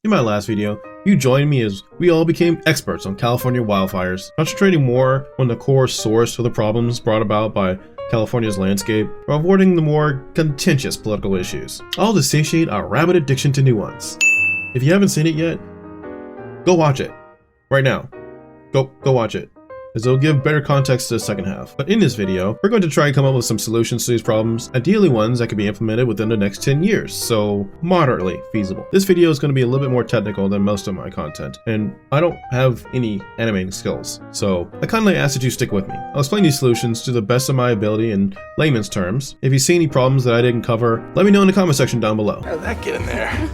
In my last video, you joined me as we all became experts on California wildfires, concentrating more on the core source of the problems brought about by California's landscape, while avoiding the more contentious political issues, all to satiate our rabid addiction to nuance. If you haven't seen it yet, go watch it. Right now. Go watch it, as it'll give better context to the second half. But in this video, we're going to try and come up with some solutions to these problems, ideally ones that could be implemented within the next 10 years, so moderately feasible. This video is going to be a little bit more technical than most of my content, and I don't have any animating skills, so I kindly ask that you stick with me. I'll explain these solutions to the best of my ability in layman's terms. If you see any problems that I didn't cover, let me know in the comment section down below. How did that get in there?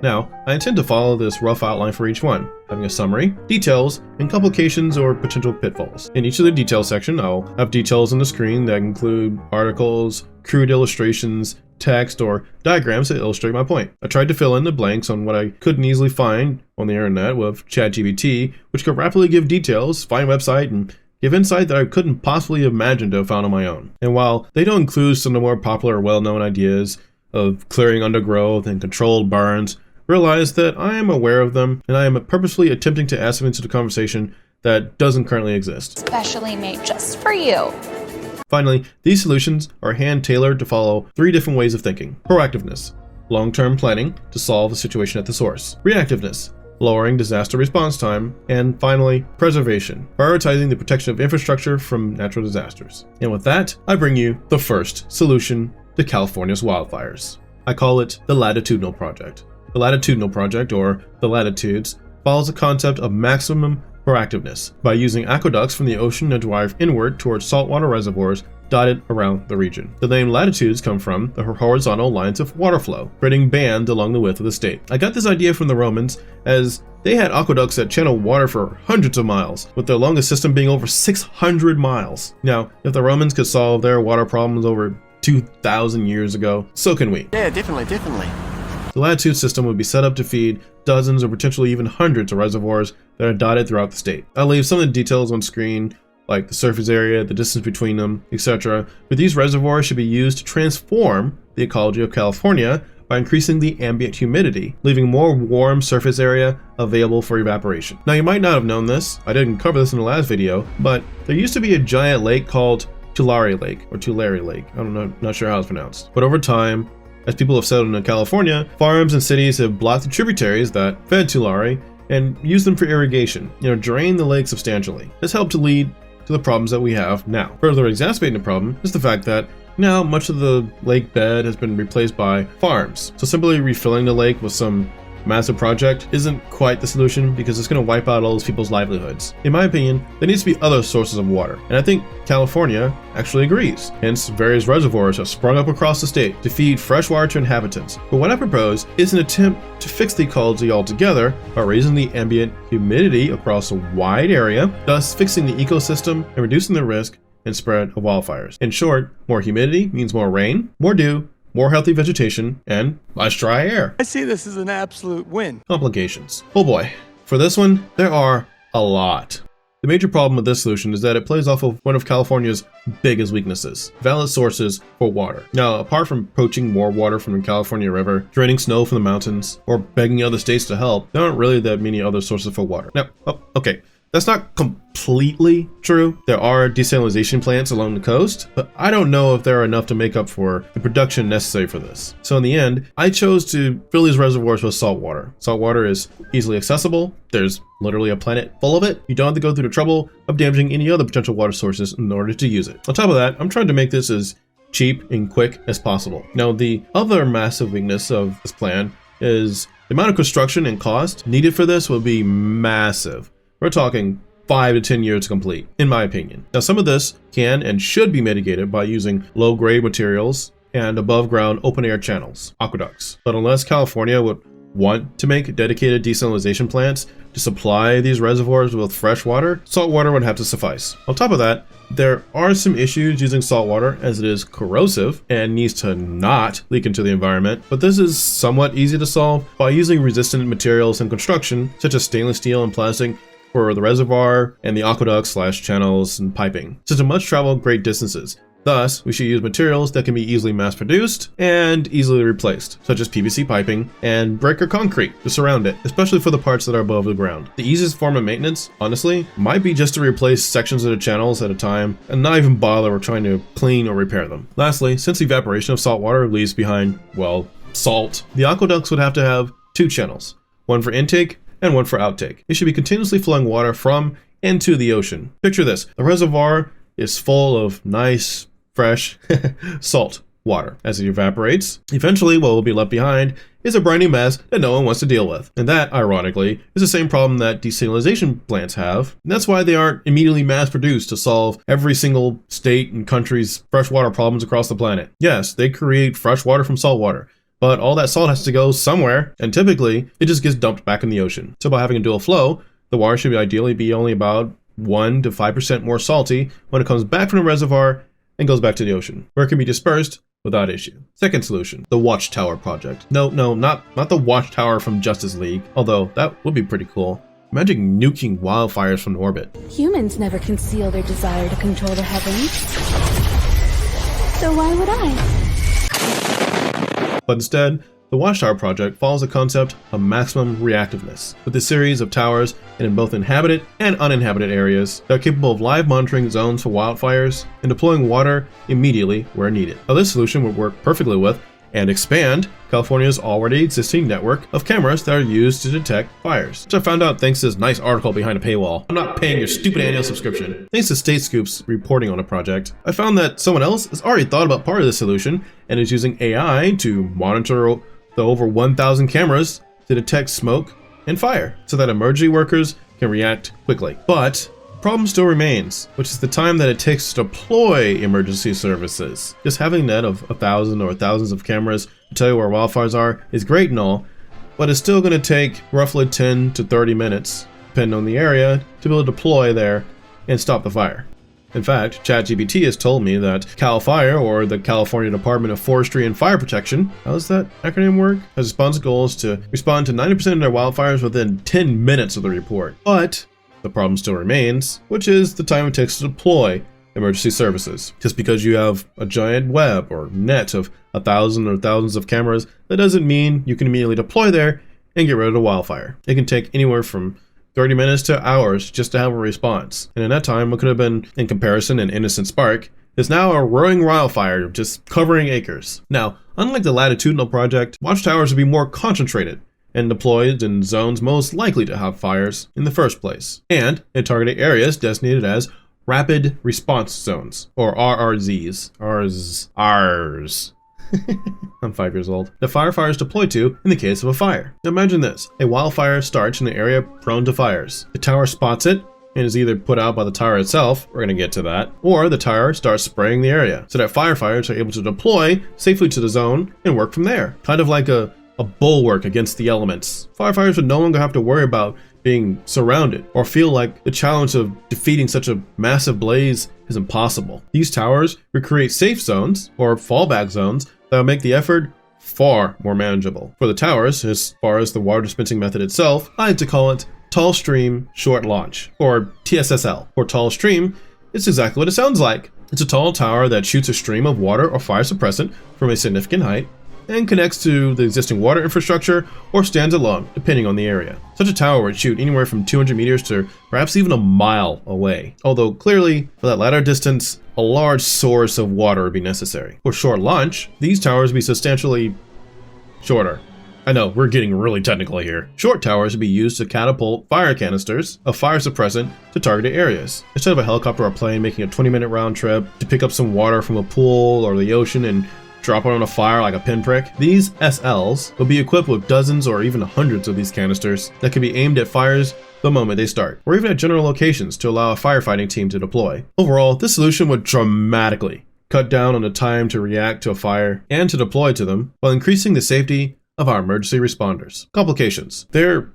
Now, I intend to follow this rough outline for each one, having a summary, details, and complications or potential pitfalls. In each of the details section, I'll have details on the screen that include articles, crude illustrations, text, or diagrams that illustrate my point. I tried to fill in the blanks on what I couldn't easily find on the internet with ChatGPT, which could rapidly give details, find website, and give insight that I couldn't possibly imagine to have found on my own. And while they don't include some of the more popular or well-known ideas of clearing undergrowth and controlled burns, realize that I am aware of them, and I am purposefully attempting to add something to the conversation that doesn't currently exist. Specially made just for you. Finally, these solutions are hand-tailored to follow 3 different ways of thinking. Proactiveness, long-term planning to solve the situation at the source. Reactiveness, lowering disaster response time. And finally, preservation, prioritizing the protection of infrastructure from natural disasters. And with that, I bring you the first solution to California's wildfires. I call it the Latitudinal Project. The Latitudinal Project, or the Latitudes, follows the concept of maximum proactiveness by using aqueducts from the ocean to drive inward towards saltwater reservoirs dotted around the region. The name latitudes come from the horizontal lines of water flow, creating bands along the width of the state. I got this idea from the Romans, as they had aqueducts that channeled water for hundreds of miles, with their longest system being over 600 miles. Now, if the Romans could solve their water problems over 2,000 years ago, so can we. Yeah, definitely. The latitude system would be set up to feed dozens or potentially even hundreds of reservoirs that are dotted throughout the state. I'll leave some of the details on screen, like the surface area, the distance between them, etc. But these reservoirs should be used to transform the ecology of California by increasing the ambient humidity, leaving more warm surface area available for evaporation. Now, you might not have known this, I didn't cover this in the last video, but there used to be a giant lake called Tulare Lake, or Tulare Lake. I don't know, not sure how it's pronounced. But over time, as people have settled into California, farms and cities have blocked the tributaries that fed Tulare and used them for irrigation, drained the lake substantially. This helped to lead to the problems that we have now. Further exacerbating the problem is the fact that now much of the lake bed has been replaced by farms. So simply refilling the lake with some massive project isn't quite the solution, because it's going to wipe out all those people's livelihoods. In my opinion, there needs to be other sources of water, and I think California actually agrees. Hence, various reservoirs have sprung up across the state to feed fresh water to inhabitants. But what I propose is an attempt to fix the ecology altogether by raising the ambient humidity across a wide area, thus fixing the ecosystem and reducing the risk and spread of wildfires. In short, more humidity means more rain, more dew, more healthy vegetation, and less dry air. I see this as an absolute win. Complications. Oh boy. For this one, there are a lot. The major problem with this solution is that it plays off of one of California's biggest weaknesses: valid sources for water. Now, apart from poaching more water from the California River, draining snow from the mountains, or begging other states to help, there aren't really that many other sources for water. Now, okay. That's not completely true. There are desalination plants along the coast, but I don't know if there are enough to make up for the production necessary for this. So in the end, I chose to fill these reservoirs with salt water. Salt water is easily accessible. There's literally a planet full of it. You don't have to go through the trouble of damaging any other potential water sources in order to use it. On top of that, I'm trying to make this as cheap and quick as possible. Now, the other massive weakness of this plan is the amount of construction and cost needed for this will be massive. We're talking 5 to 10 years to complete, in my opinion. Now, some of this can and should be mitigated by using low-grade materials and above-ground open-air channels, aqueducts. But unless California would want to make dedicated desalination plants to supply these reservoirs with fresh water, salt water would have to suffice. On top of that, there are some issues using salt water, as it is corrosive and needs to not leak into the environment, but this is somewhat easy to solve by using resistant materials in construction, such as stainless steel and plastic, for the reservoir and the aqueducts/channels and piping. Since it must travel great distances, Thus, we should use materials that can be easily mass-produced and easily replaced, such as PVC piping and breaker concrete to surround it, especially for the parts that are above the ground. The easiest form of maintenance, honestly, might be just to replace sections of the channels at a time and not even bother with trying to clean or repair them. Lastly, since evaporation of salt water leaves behind, well, salt, the aqueducts would have to have 2 channels, one for intake and one for outtake. It should be continuously flowing water from and to the ocean. Picture this, the reservoir is full of nice, fresh salt water. As it evaporates, eventually what will be left behind is a briny mess that no one wants to deal with. And that, ironically, is the same problem that desalination plants have. And that's why they aren't immediately mass-produced to solve every single state and country's freshwater problems across the planet. Yes, they create fresh water from salt water, but all that salt has to go somewhere, and typically it just gets dumped back in the ocean. So by having a dual flow, the water should ideally be only about 1 to 5% more salty when it comes back from the reservoir and goes back to the ocean, where it can be dispersed without issue. Second solution, the Watchtower Project. No, not the Watchtower from Justice League, although that would be pretty cool. Imagine nuking wildfires from orbit. Humans never conceal their desire to control the heavens. So why would I? But instead, the Watchtower Project follows the concept of maximum reactiveness, with a series of towers in both inhabited and uninhabited areas that are capable of live monitoring zones for wildfires and deploying water immediately where needed. Now, this solution would work perfectly with and expand California's already existing network of cameras that are used to detect fires, which I found out thanks to this nice article behind a paywall. I'm not paying your stupid annual subscription. Thanks to State Scoop's reporting on the project, I found that someone else has already thought about part of this solution and is using AI to monitor the over 1,000 cameras to detect smoke and fire so that emergency workers can react quickly. But the problem still remains, which is the time that it takes to deploy emergency services. Just having a net of 1,000 or thousands of cameras to tell you where wildfires are is great and all, but it's still going to take roughly 10 to 30 minutes, depending on the area, to be able to deploy there and stop the fire. In fact, ChatGPT has told me that CAL FIRE, or the California Department of Forestry and Fire Protection, how does that acronym work? Has response goals to respond to 90% of their wildfires within 10 minutes of the report. But the problem still remains, which is the time it takes to deploy emergency services. Just because you have a giant web or net of 1,000 or thousands of cameras, that doesn't mean you can immediately deploy there and get rid of the wildfire. It can take anywhere from 30 minutes to hours just to have a response. And in that time, what could have been, in comparison, an innocent spark, is now a roaring wildfire just covering acres. Now, unlike the Latitudinal Project, watchtowers would be more concentrated and deployed in zones most likely to have fires in the first place, and in targeted areas designated as Rapid Response Zones, or RRZs. RRs. I'm 5 years old. The firefighters deploy to in the case of a fire. Now imagine this. A wildfire starts in an area prone to fires. The tower spots it and is either put out by the tower itself, we're going to get to that, or the tower starts spraying the area so that firefighters are able to deploy safely to the zone and work from there. Kind of like a bulwark against the elements. Firefighters would no longer have to worry about being surrounded or feel like the challenge of defeating such a massive blaze is impossible. These towers would create safe zones or fallback zones that will make the effort far more manageable. For the towers, as far as the water dispensing method itself, I like to call it Tall Stream Short Launch, or TSSL. For tall stream, it's exactly what it sounds like. It's a tall tower that shoots a stream of water or fire suppressant from a significant height and connects to the existing water infrastructure or stands alone, depending on the area. Such a tower would shoot anywhere from 200 meters to perhaps even a mile away. Although clearly, for that latter distance, a large source of water would be necessary. For short launch, these towers would be substantially shorter. I know, we're getting really technical here. Short towers would be used to catapult fire canisters of fire suppressant to targeted areas. Instead of a helicopter or plane making a 20-minute round trip to pick up some water from a pool or the ocean and drop it on a fire like a pinprick, these SLs will be equipped with dozens or even hundreds of these canisters that can be aimed at fires the moment they start, or even at general locations to allow a firefighting team to deploy. Overall, this solution would dramatically cut down on the time to react to a fire and to deploy to them, while increasing the safety of our emergency responders. Complications. There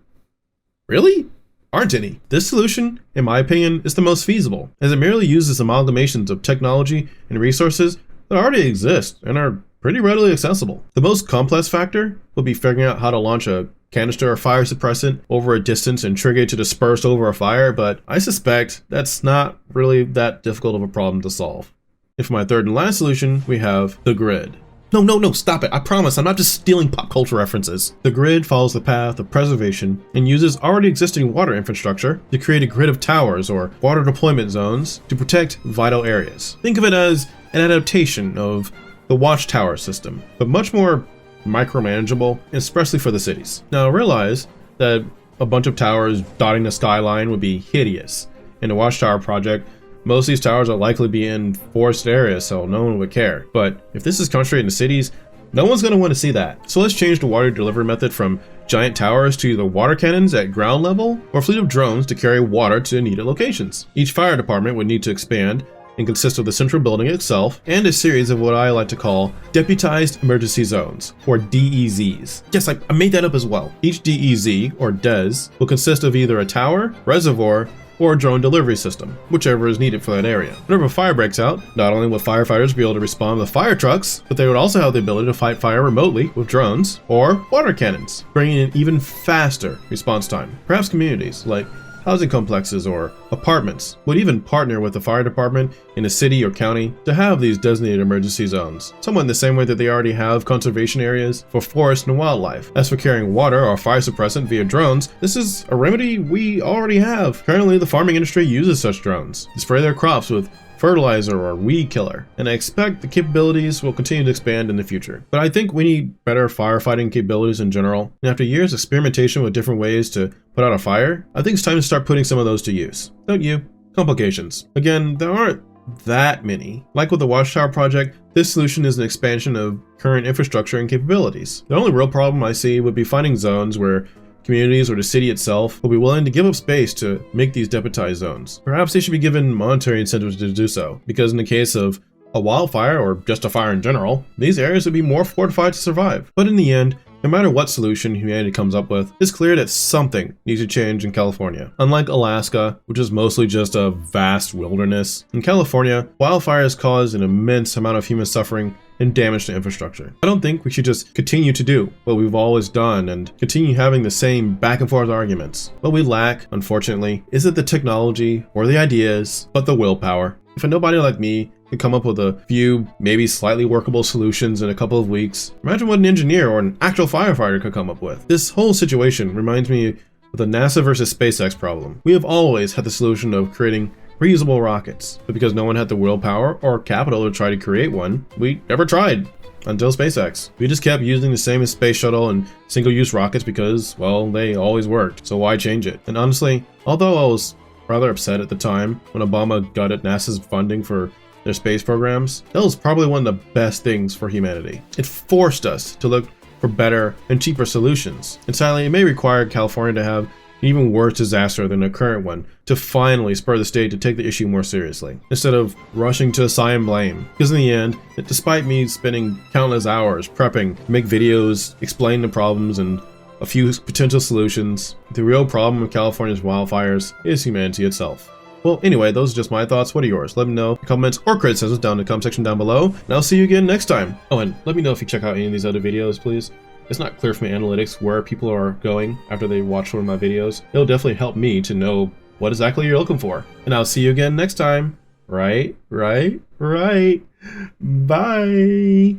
really aren't any. This solution, in my opinion, is the most feasible, as it merely uses amalgamations of technology and resources that already exist and are pretty readily accessible. The most complex factor will be figuring out how to launch a canister or fire suppressant over a distance and trigger it to disperse over a fire, but I suspect that's not really that difficult of a problem to solve. And for my third and last solution, we have the grid. No, stop it. I promise, I'm not just stealing pop culture references. The grid follows the path of preservation and uses already existing water infrastructure to create a grid of towers or water deployment zones to protect vital areas. Think of it as an adaptation of the Watchtower system, but much more micromanageable, especially for the cities. Now realize that a bunch of towers dotting the skyline would be hideous. In the Watchtower Project, most of these towers are likely to be in forested areas, so no one would care. But if this is concentrated in the cities, no one's going to want to see that. So let's change the water delivery method from giant towers to the water cannons at ground level, or a fleet of drones to carry water to needed locations. Each fire department would need to expand and consist of the central building itself and a series of what I like to call deputized emergency zones, or DEZs. Yes, I made that up as well. Each DEZ, or DEZ, will consist of either a tower, reservoir, or a drone delivery system, whichever is needed for that area. Whenever a fire breaks out, not only will firefighters be able to respond with fire trucks, but they would also have the ability to fight fire remotely with drones or water cannons, bringing an even faster response time. Perhaps communities, like housing complexes or apartments, would even partner with the fire department in a city or county to have these designated emergency zones, somewhat in the same way that they already have conservation areas for forest and wildlife. As for carrying water or fire suppressant via drones, this is a remedy we already have. Currently, the farming industry uses such drones to spray their crops with fertilizer or weed killer, and I expect the capabilities will continue to expand in the future. But I think we need better firefighting capabilities in general, and after years of experimentation with different ways to put out a fire, I think it's time to start putting some of those to use. Don't you? Complications. Again, there aren't that many. Like with the Watchtower Project, this solution is an expansion of current infrastructure and capabilities. The only real problem I see would be finding zones where communities or the city itself will be willing to give up space to make these deputized zones. Perhaps they should be given monetary incentives to do so, because in the case of a wildfire or just a fire in general, these areas would be more fortified to survive. But in the end, no matter what solution humanity comes up with, it's clear that something needs to change in California. Unlike Alaska, which is mostly just a vast wilderness, in California, wildfires cause an immense amount of human suffering and damage to infrastructure. I don't think we should just continue to do what we've always done and continue having the same back and forth arguments. What we lack, unfortunately, isn't the technology or the ideas, but the willpower. If a nobody like me could come up with a few, maybe slightly workable solutions in a couple of weeks, imagine what an engineer or an actual firefighter could come up with. This whole situation reminds me of the NASA versus SpaceX problem. We have always had the solution of creating reusable rockets, but because no one had the willpower or capital to try to create one, we never tried until SpaceX. We just kept using the same as space shuttle and single-use rockets because, well, they always worked, so why change it? And honestly, although I was rather upset at the time when Obama gutted NASA's funding for their space programs, that was probably one of the best things for humanity. It forced us to look for better and cheaper solutions. And sadly, it may require California to have an even worse disaster than the current one to finally spur the state to take the issue more seriously, instead of rushing to assign blame. Because in the end, despite me spending countless hours prepping to make videos, explain the problems and a few potential solutions, the real problem with California's wildfires is humanity itself. Well, anyway, those are just my thoughts. What are yours? Let me know in comments or criticisms down in the comment section down below, and I'll see you again next time. Oh, and let me know if you check out any of these other videos, please. It's not clear from analytics where people are going after they watch one of my videos. It'll definitely help me to know what exactly you're looking for. And I'll see you again next time. Right. Bye.